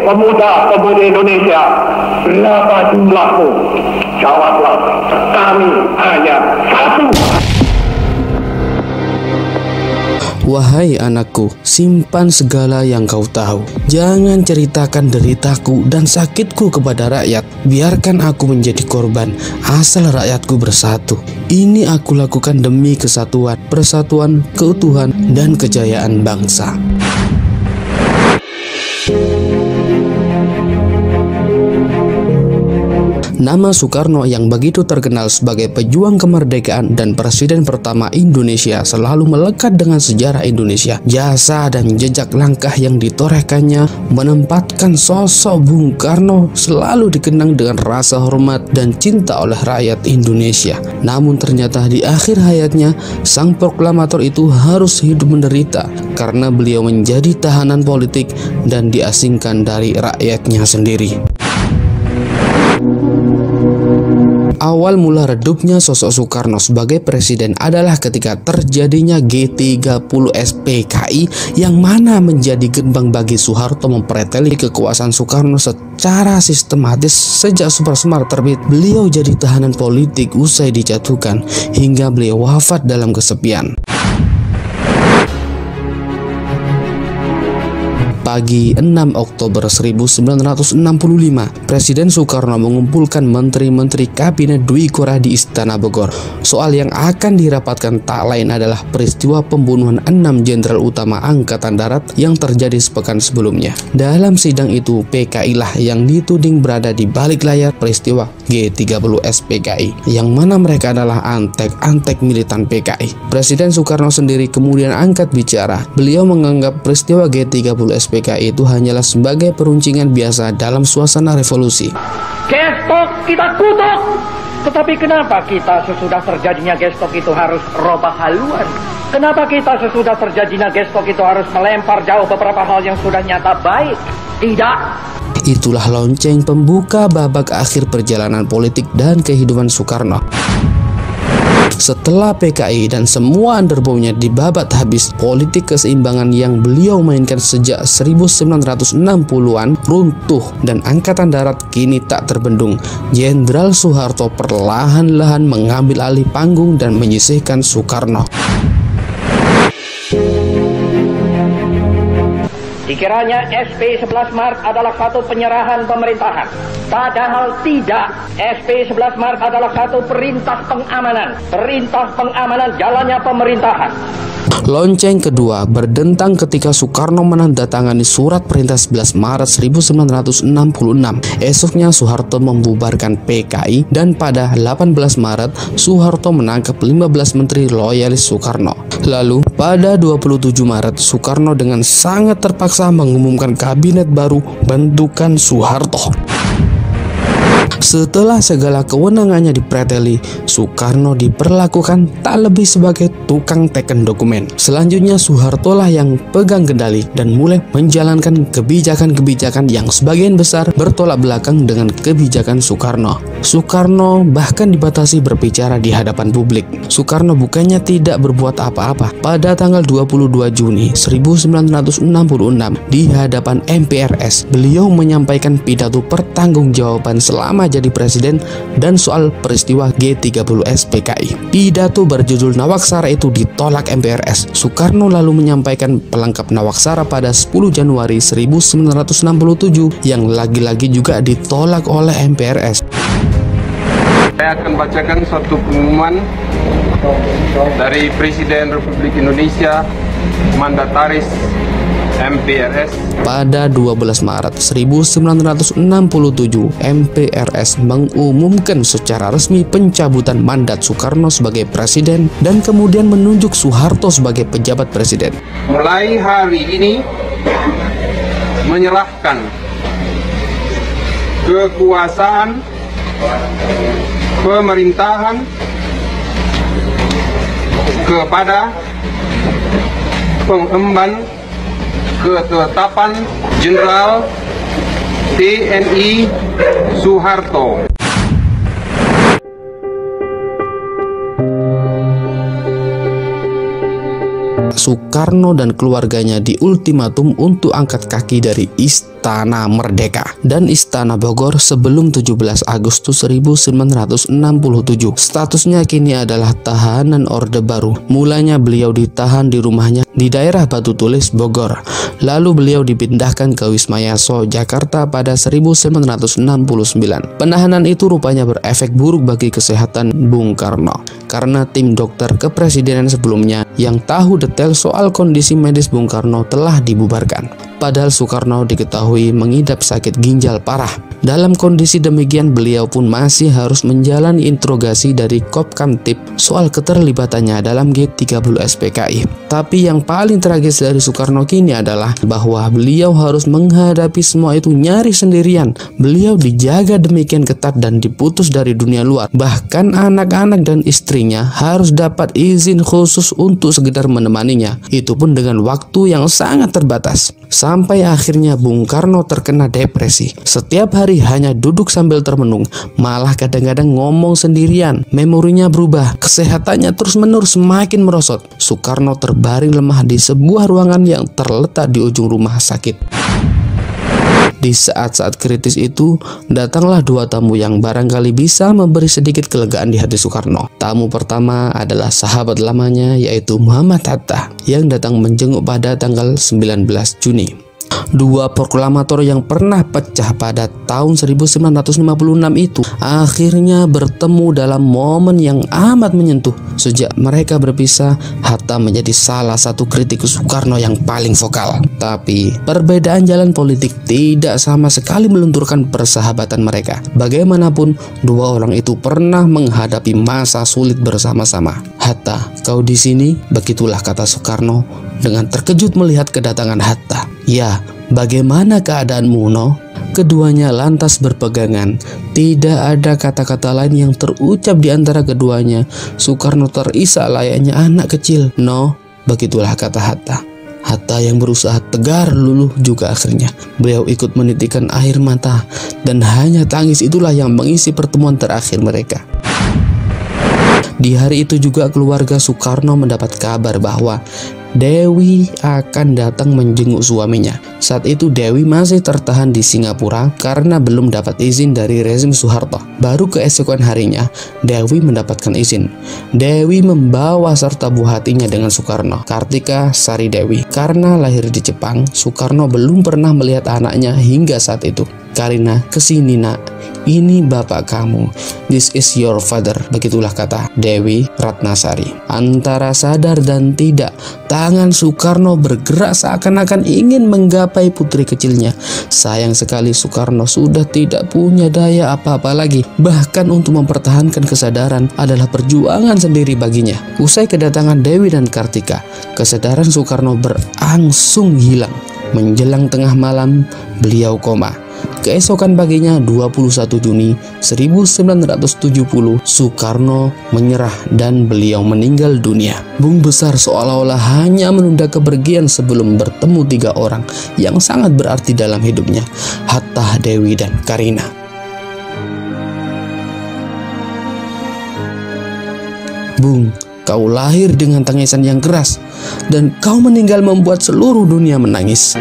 pemuda-pemudi Indonesia, berapa jumlahmu? Jawablah, kami hanya satu. Wahai anakku, simpan segala yang kau tahu. Jangan ceritakan deritaku dan sakitku kepada rakyat. Biarkan aku menjadi korban, asal rakyatku bersatu. Ini aku lakukan demi kesatuan, persatuan, keutuhan, dan kejayaan bangsa. Nama Soekarno yang begitu terkenal sebagai pejuang kemerdekaan dan presiden pertama Indonesia selalu melekat dengan sejarah Indonesia. Jasa dan jejak langkah yang ditorehkannya menempatkan sosok Bung Karno selalu dikenang dengan rasa hormat dan cinta oleh rakyat Indonesia. Namun ternyata di akhir hayatnya, sang proklamator itu harus hidup menderita karena beliau menjadi tahanan politik dan diasingkan dari rakyatnya sendiri. Awal mula redupnya sosok Soekarno sebagai presiden adalah ketika terjadinya G30 SPKI yang mana menjadi gerbang bagi Soeharto mempreteli kekuasaan Soekarno secara sistematis. Sejak Super Semar terbit, beliau jadi tahanan politik usai dijatuhkan hingga beliau wafat dalam kesepian. Pagi 6 Oktober 1965, Presiden Soekarno mengumpulkan menteri-menteri kabinet Dwi Korah di Istana Bogor. Soal yang akan dirapatkan tak lain adalah peristiwa pembunuhan 6 jenderal utama Angkatan Darat yang terjadi sepekan sebelumnya. Dalam sidang itu, PKI lah yang dituding berada di balik layar peristiwa G30 SPKI, yang mana mereka adalah antek-antek militan PKI. Presiden Soekarno sendiri kemudian angkat bicara. Beliau menganggap peristiwa G30 SPKI itu hanyalah sebagai peruncingan biasa dalam suasana revolusi. Gestok kita kutuk, tetapi kenapa kita sesudah terjadinya gestok itu harus robah haluan? Kenapa kita sesudah terjadinya gestok itu harus melempar jauh beberapa hal yang sudah nyata baik? Tidak. Itulah lonceng pembuka babak akhir perjalanan politik dan kehidupan Soekarno. Setelah PKI dan semua underbownya dibabat habis, politik keseimbangan yang beliau mainkan sejak 1960-an runtuh dan Angkatan Darat kini tak terbendung. Jenderal Soeharto perlahan-lahan mengambil alih panggung dan menyisihkan Soekarno. Dikiranya SP 11 Maret adalah satu penyerahan pemerintahan. Padahal tidak. SP 11 Maret adalah satu perintah pengamanan. Perintah pengamanan jalannya pemerintahan. Lonceng kedua berdentang ketika Soekarno menandatangani surat perintah 11 Maret 1966. Esoknya Soeharto membubarkan PKI dan pada 18 Maret Soeharto menangkap 15 menteri loyalis Soekarno. Lalu pada 27 Maret Soekarno dengan sangat terpaksa mengumumkan kabinet baru bentukan Soeharto. Setelah segala kewenangannya dipreteli, Soekarno diperlakukan tak lebih sebagai tukang teken dokumen. Selanjutnya Soeharto lah yang pegang kendali dan mulai menjalankan kebijakan-kebijakan yang sebagian besar bertolak belakang dengan kebijakan Soekarno. Soekarno bahkan dibatasi berbicara di hadapan publik. Soekarno bukannya tidak berbuat apa-apa. Pada tanggal 22 Juni 1966 di hadapan MPRS, beliau menyampaikan pidato pertanggungjawaban selama jadi presiden dan soal peristiwa G30 SPKI. Pidato berjudul Nawaksara itu ditolak MPRS. Soekarno lalu menyampaikan pelengkap Nawaksara pada 10 Januari 1967 yang lagi-lagi juga ditolak oleh MPRS. Saya akan bacakan suatu pengumuman dari Presiden Republik Indonesia, Mandataris MPRS. Pada 12 Maret 1967, MPRS mengumumkan secara resmi pencabutan mandat Soekarno sebagai presiden dan kemudian menunjuk Soeharto sebagai pejabat presiden. Mulai hari ini menyerahkan kekuasaan pemerintahan kepada pengemban ketetapan Jenderal TNI Soeharto. Soekarno dan keluarganya diultimatum untuk angkat kaki dari Istana Merdeka dan Istana Bogor sebelum 17 Agustus 1967. Statusnya kini adalah tahanan Orde Baru. Mulanya beliau ditahan di rumahnya di daerah Batu Tulis, Bogor. Lalu beliau dipindahkan ke Wisma Yaso, Jakarta pada 1969. Penahanan itu rupanya berefek buruk bagi kesehatan Bung Karno karena tim dokter kepresidenan sebelumnya yang tahu detail soal kondisi medis Bung Karno telah dibubarkan. Padahal Soekarno diketahui mengidap sakit ginjal parah. Dalam kondisi demikian beliau pun masih harus menjalani interogasi dari Kopkamtib soal keterlibatannya dalam G30 SPKI. Tapi yang paling tragis dari Soekarno kini adalah bahwa beliau harus menghadapi semua itu nyaris sendirian. Beliau dijaga demikian ketat dan diputus dari dunia luar. Bahkan anak-anak dan istrinya harus dapat izin khusus untuk sekedar menemaninya. Itu pun dengan waktu yang sangat terbatas. Sampai akhirnya Bung Karno terkena depresi. Setiap hari hanya duduk sambil termenung, malah kadang-kadang ngomong sendirian. Memorinya berubah, kesehatannya terus-menerus semakin merosot. Soekarno terbaring lemah di sebuah ruangan yang terletak di ujung rumah sakit. Di saat-saat kritis itu, datanglah dua tamu yang barangkali bisa memberi sedikit kelegaan di hati Soekarno. Tamu pertama adalah sahabat lamanya, yaitu Muhammad Hatta, yang datang menjenguk pada tanggal 19 Juni. Dua proklamator yang pernah pecah pada tahun 1956 itu akhirnya bertemu dalam momen yang amat menyentuh. Sejak mereka berpisah, Hatta menjadi salah satu kritikus Soekarno yang paling vokal. Tapi perbedaan jalan politik tidak sama sekali melunturkan persahabatan mereka. Bagaimanapun, dua orang itu pernah menghadapi masa sulit bersama-sama. "Hatta, kau di sini?" Begitulah kata Soekarno dengan terkejut melihat kedatangan Hatta. "Ya, bagaimana keadaanmu, No?" Keduanya lantas berpegangan. Tidak ada kata-kata lain yang terucap di antara keduanya. Soekarno terisak layaknya anak kecil. "No," begitulah kata Hatta. Hatta yang berusaha tegar luluh juga akhirnya. Beliau ikut menitikkan air mata, dan hanya tangis itulah yang mengisi pertemuan terakhir mereka. Di hari itu juga keluarga Soekarno mendapat kabar bahwa Dewi akan datang menjenguk suaminya. Saat itu Dewi masih tertahan di Singapura karena belum dapat izin dari rezim Soeharto. Baru keesokan harinya Dewi mendapatkan izin. Dewi membawa serta buah hatinya dengan Soekarno, Kartika Sari Dewi. Karena lahir di Jepang, Soekarno belum pernah melihat anaknya hingga saat itu. "Karina, kesini nak, ini bapak kamu. This is your father," begitulah kata Dewi Ratnasari. Antara sadar dan tidak, tangan Soekarno bergerak seakan-akan ingin menggapai putri kecilnya. Sayang sekali Soekarno sudah tidak punya daya apa-apa lagi. Bahkan untuk mempertahankan kesadaran adalah perjuangan sendiri baginya. Usai kedatangan Dewi dan Kartika, kesadaran Soekarno berangsung hilang. Menjelang tengah malam, beliau koma. Keesokan paginya 21 Juni 1970, Soekarno menyerah dan beliau meninggal dunia. Bung Besar seolah-olah hanya menunda kepergian sebelum bertemu tiga orang yang sangat berarti dalam hidupnya, Hatta, Dewi, dan Karina. "Bung, kau lahir dengan tangisan yang keras, dan kau meninggal membuat seluruh dunia menangis."